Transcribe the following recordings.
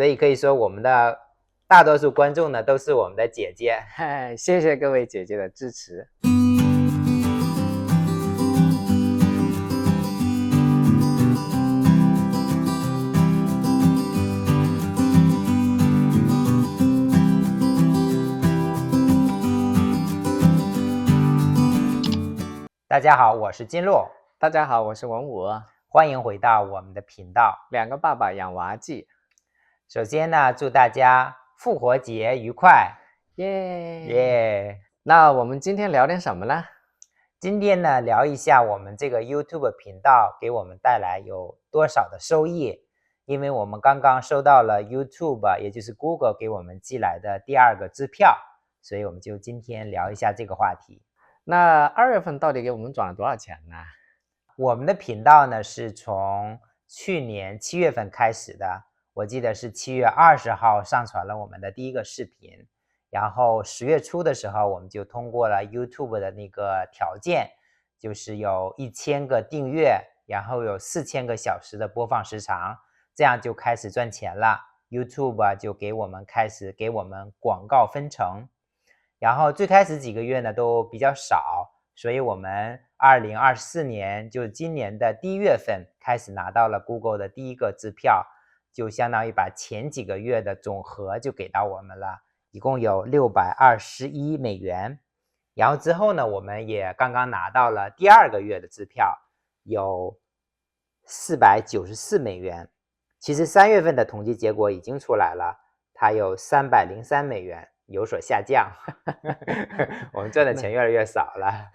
所以可以说我们的大多数观众呢都是我们的姐姐。谢谢各位姐姐的支持。大家好，我是金鹿。大家好，我是文武。欢迎回到我们的频道，两个爸爸养娃记。首先呢，祝大家复活节愉快，耶！那我们今天聊点什么呢？今天呢，聊一下我们这个 YouTube 频道给我们带来有多少的收益。因为我们刚刚收到了 YouTube， 也就是 Google 给我们寄来的第2个支票，所以我们就今天聊一下这个话题。那2月份到底给我们转了多少钱呢？我们的频道呢是从去年7月份开始的，我记得是7月20号上传了我们的第1个视频，然后10月初的时候我们就通过了 YouTube 的那个条件，就是有1000个订阅，然后有4000个小时的播放时长，这样就开始赚钱了。 YouTube 就开始给我们广告分成，然后最开始几个月呢都比较少，所以我们2024年就今年的1月份开始拿到了 Google 的第1个支票，就相当于把前几个月的总和就给到我们了，一共有621美元。然后之后呢，我们也刚刚拿到了第2个月的支票，有494美元。其实3月份的统计结果已经出来了，它有303美元，有所下降。我们赚的钱越来越少了。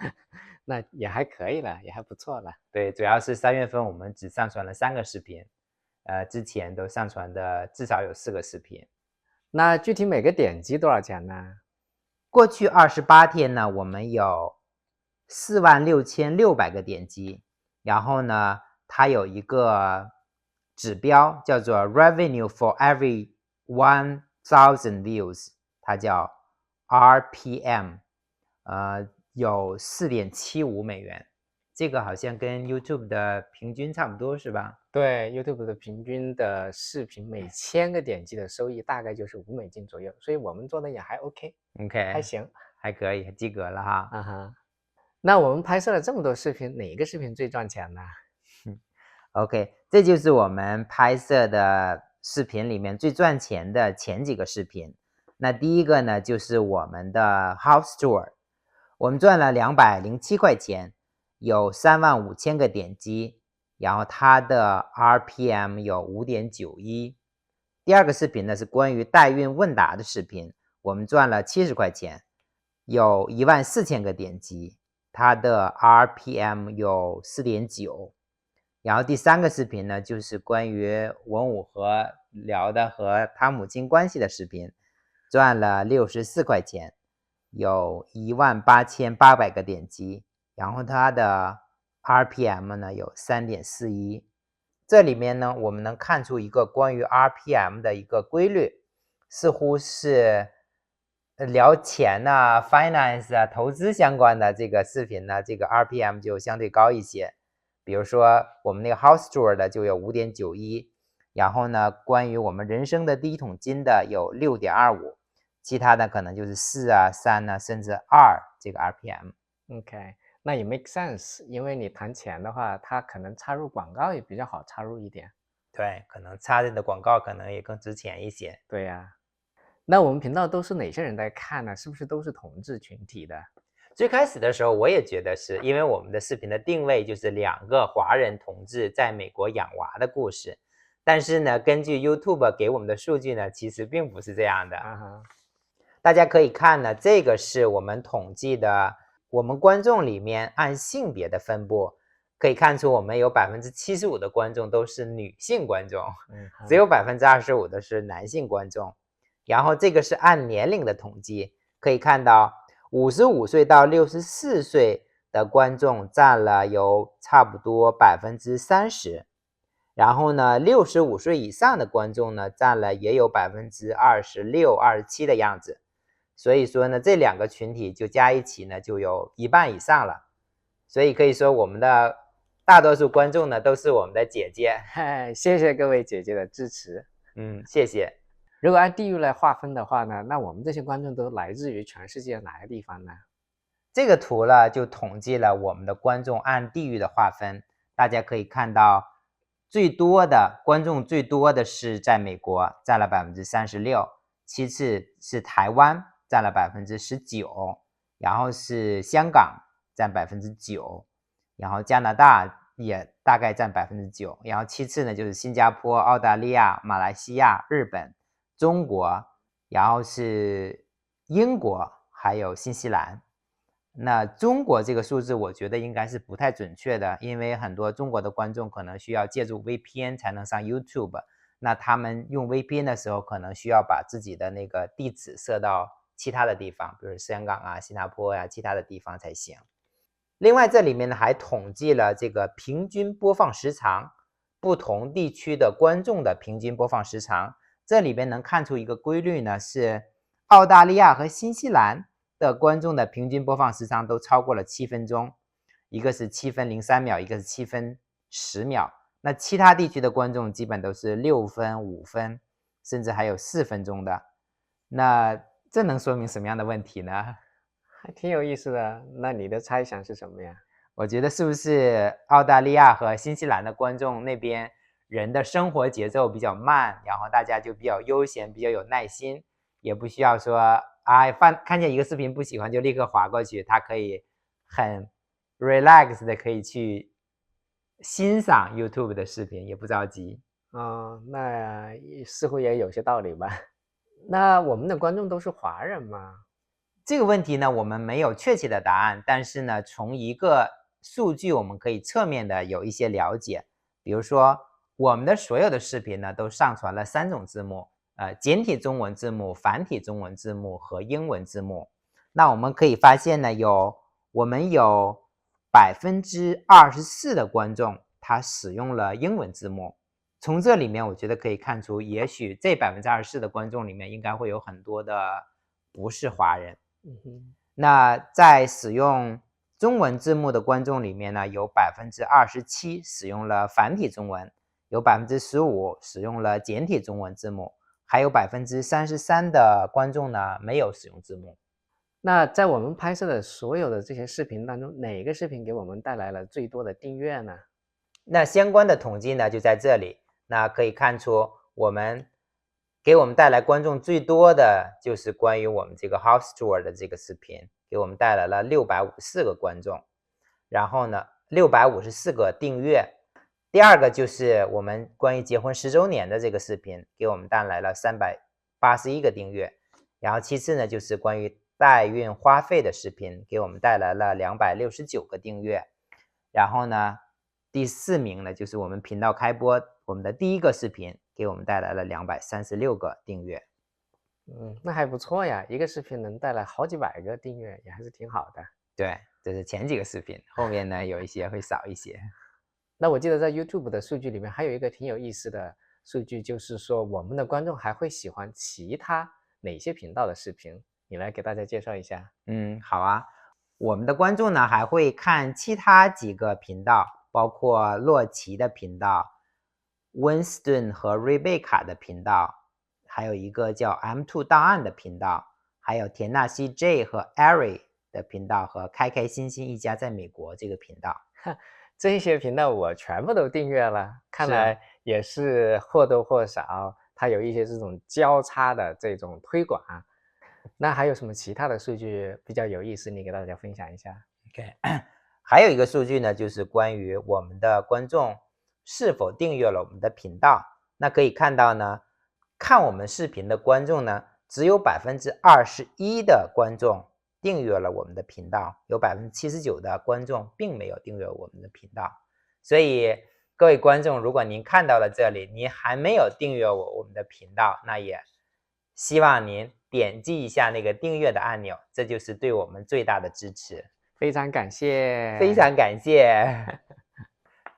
那也还可以了，也还不错了。对，主要是3月份我们只上传了3个视频，之前都上传的至少有4个视频。那具体每个点击多少钱呢？过去28天呢，我们有46600个点击，然后呢，它有一个指标叫做 Revenue for every 1000 views， 它叫 RPM， 有 4.75美元，这个好像跟 YouTube 的平均差不多是吧？对， YouTube 的平均的视频每1000个点击的收益大概就是5美金左右，所以我们做的也还 OK， 还行，还可以，及格了哈。那我们拍摄了这么多视频，哪一个视频最赚钱呢？OK， 这就是我们拍摄的视频里面最赚钱的前几个视频。那第一个呢，就是我们的 House Tour， 我们赚了207块钱，有35000个点击，然后它的 RPM 有 5.91。第2个视频呢是关于代孕问答的视频，我们赚了70块钱，有14000个点击，它的 RPM 有 4.9。然后第3个视频呢，就是关于文武和聊的和他母亲关系的视频，赚了64块钱，有18800个点击，然后它的 RPM 呢有 3.41。这里面呢，我们能看出一个关于 RPM 的一个规律，似乎是聊钱啊、finance 啊、投资相关的这个视频呢，这个 RPM 就相对高一些。比如说我们那个 House Tour 的就有 5.91， 然后呢，关于我们人生的第一桶金的有 6.25， 其他的可能就是4啊、3啊，甚至2这个 RPM。OK， 那也 make sense， 因为你谈钱的话，它可能插入广告也比较好插入一点。对，可能插入的广告可能也更值钱一些。对呀。那我们频道都是哪些人在看呢？是不是都是同志群体的？最开始的时候我也觉得是，因为我们的视频的定位就是2个华人同志在美国养娃的故事，但是呢，根据 YouTube 给我们的数据呢，其实并不是这样的。大家可以看呢，这个是我们统计的我们观众里面按性别的分布，可以看出我们有 75% 的观众都是女性观众，只有 25% 的是男性观众。然后这个是按年龄的统计，可以看到55岁到64岁的观众占了有差不多 30%， 然后呢65岁以上的观众呢占了也有 26%、27% 的样子。所以说呢，这2个群体就加一起呢就有1半以上了。所以可以说我们的大多数观众呢都是我们的姐姐。谢谢各位姐姐的支持。谢谢。如果按地域来划分的话呢，那我们这些观众都来自于全世界哪个地方呢？这个图呢，就统计了我们的观众按地域的划分，大家可以看到，观众最多的是在美国，占了36%，其次是台湾，占了19%，然后是香港占9%，然后加拿大也大概占9%，然后其次呢就是新加坡、澳大利亚、马来西亚、日本、中国，然后是英国，还有新西兰。那中国这个数字我觉得应该是不太准确的，因为很多中国的观众可能需要借助 VPN 才能上 YouTube， 那他们用 VPN 的时候可能需要把自己的那个地址设到其他的地方，比如香港啊、新加坡啊其他的地方才行。另外这里面呢还统计了这个平均播放时长，不同地区的观众的平均播放时长，这里边能看出一个规律呢，是澳大利亚和新西兰的观众的平均播放时长都超过了7分钟，一个是7分03秒，一个是7分10秒。那其他地区的观众基本都是6分、5分，甚至还有4分钟的。那这能说明什么样的问题呢？还挺有意思的。那你的猜想是什么呀？我觉得是不是澳大利亚和新西兰的观众那边人的生活节奏比较慢，然后大家就比较悠闲，比较有耐心，也不需要说看见一个视频不喜欢就立刻划过去，他可以很 relax 的可以去欣赏 YouTube 的视频，也不着急。那似乎也有些道理吧。那我们的观众都是华人吗？这个问题呢，我们没有确切的答案，但是呢，从一个数据我们可以侧面的有一些了解。比如说，我们的所有的视频呢，都上传了3种字幕，简体中文字幕、繁体中文字幕和英文字幕。那我们可以发现呢，我们有24%的观众他使用了英文字幕。从这里面，我觉得可以看出，也许这24%的观众里面应该会有很多的不是华人。那在使用中文字幕的观众里面呢，有27%使用了繁体中文，有15%使用了简体中文字幕，还有33%的观众呢没有使用字幕。那在我们拍摄的所有的这些视频当中，哪个视频给我们带来了最多的订阅呢？那相关的统计呢就在这里，那可以看出给我们带来观众最多的就是关于我们这个 House Tour 的这个视频，给我们带来了654个观众，然后呢654个订阅。第二个就是我们关于结婚10周年的这个视频，给我们带来了381个订阅。然后其次呢就是关于代孕花费的视频，给我们带来了269个订阅。然后呢第4名呢就是我们频道开播我们的第一个视频，给我们带来了236个订阅。那还不错呀，一个视频能带来好几百个订阅，也还是挺好的。对，这是前几个视频，后面呢有一些会少一些。那我记得在 YouTube 的数据里面还有一个挺有意思的数据，就是说我们的观众还会喜欢其他哪些频道的视频？你来给大家介绍一下。好啊，我们的观众呢还会看其他几个频道，包括洛奇的频道、Winston 和 Rebecca 的频道，还有一个叫 M2 档案的频道，还有田纳西 J 和 Ari 的频道和开开心心一家在美国这个频道。这些频道我全部都订阅了，看来也是或多或少它有一些这种交叉的这种推广。那还有什么其他的数据比较有意思，你给大家分享一下。OK， 还有一个数据呢，就是关于我们的观众是否订阅了我们的频道。那可以看到呢，看我们视频的观众呢，只有21%的观众订阅了我们的频道，有79%的观众并没有订阅我们的频道。所以各位观众，如果您看到了这里，您还没有订阅我们的频道，那也希望您点击一下那个订阅的按钮，这就是对我们最大的支持。非常感谢，非常感谢。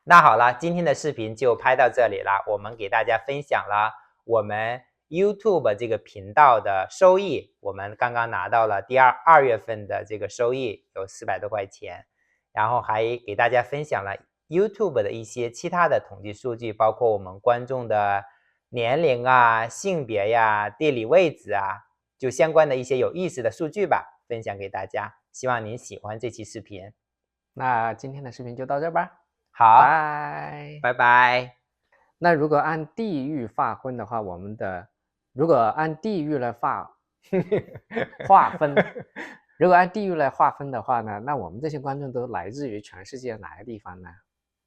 那好了，今天的视频就拍到这里了。我们给大家分享了我们 YouTube 这个频道的收益，我们刚刚拿到了2月份的这个收益有400多块钱，然后还给大家分享了 YouTube 的一些其他的统计数据，包括我们观众的年龄啊、性别呀、地理位置啊，就相关的一些有意思的数据吧，分享给大家。希望您喜欢这期视频。那今天的视频就到这吧，好，拜。拜拜。那如果按地域划分的话，如果按地域来划分，如果按地域来划分的话呢，那我们这些观众都来自于全世界哪个地方呢？